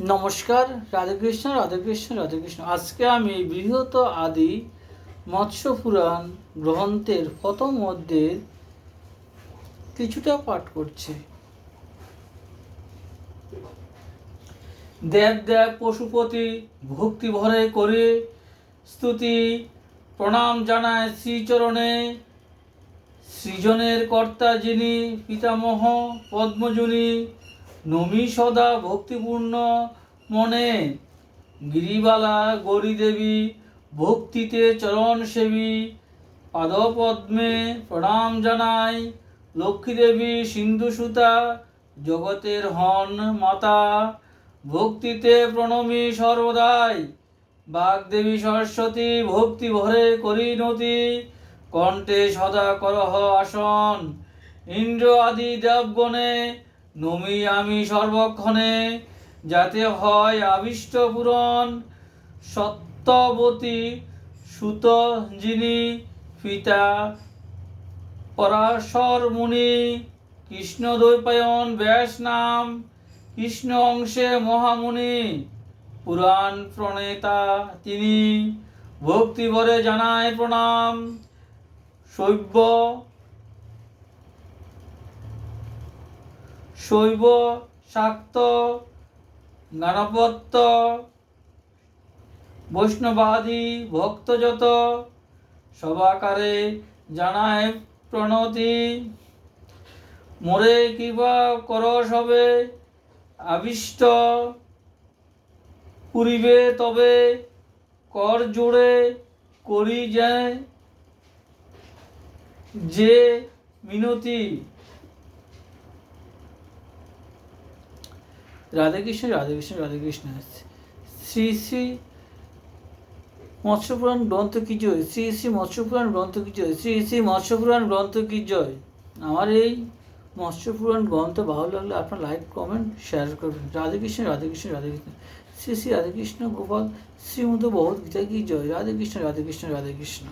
নমস্কার, রাধেকৃষ্ণ রাধেকৃষ্ণ রাধেকৃষ্ণ। আজকে আমি বৃহৎ আদি মৎস্য পুরাণ গ্রন্থের প্রথম অধ্যায়ের কিছুটা পাঠ করছি। দেব দেব পশুপতি ভক্তি ভরে করে স্তুতি প্রণাম জানায় শ্রীচরণে। সৃজনের কর্তা যিনি পিতামহ পদ্মজনী, নমি সদা ভক্তিপূর্ণ মনে। গিরিবালা গৌরী দেবী ভক্তিতে চরণ সেবী, পাদপদ্মে প্রণাম জানাই। লক্ষ্মী দেবী সিন্ধুসুতা জগতের হন মাতা, ভক্তিতে প্রণমী সর্বদাই। বাগদেবী সরস্বতী ভক্তি ভরে করি নতি, কণ্ঠে সদা করহ আসন। ইন্দ্র আদি দেবগণে নমি আমি সর্বক্ষণে, যাতে হয় আবিষ্ট পূরণ। সত্যবতী সুত যিনি পিতা পরাশর মুনি, কৃষ্ণ দ্বৈপায়ন ব্যাস নাম, কৃষ্ণ অংশে মহামুনি। পুরাণ প্রণেতা তিনি, ভক্তি ভরে জানায় প্রণাম। শৈব শাক্ত গাণপত্য বৈষ্ণবাদী ভক্ত যত, সবাকারে জানায় প্রণতি। মোরে কৃপা কর সবে আবিষ্ট, পুরিবে তবে কর জোড়ে করি যায় যে মিনতি। রাধেকৃষ্ণ রাধেকৃষ্ণ রাধেকৃষ্ণ। শ্রী শ্রী মৎস্যপুরাণ গ্রন্থ কি জয়, শ্রী শ্রী মৎস্যপুরাণ গ্রন্থ কি জয়, শ্রী শ্রী মৎস্যপুরাণ গ্রন্থ কি জয়। আমার এই মৎস্যপুরাণ গ্রন্থ ভালো লাগলে আপনার লাইক কমেন্ট শেয়ার করবেন। রাধেকৃষ্ণ রাধেকৃষ্ণ রাধেকৃষ্ণ। শ্রী শ্রী রাধেকৃষ্ণ গোপাল শ্রীমদ ভগবদ্গীতা কি জয়। রাধেকৃষ্ণ রাধেকৃষ্ণ রাধেকৃষ্ণ।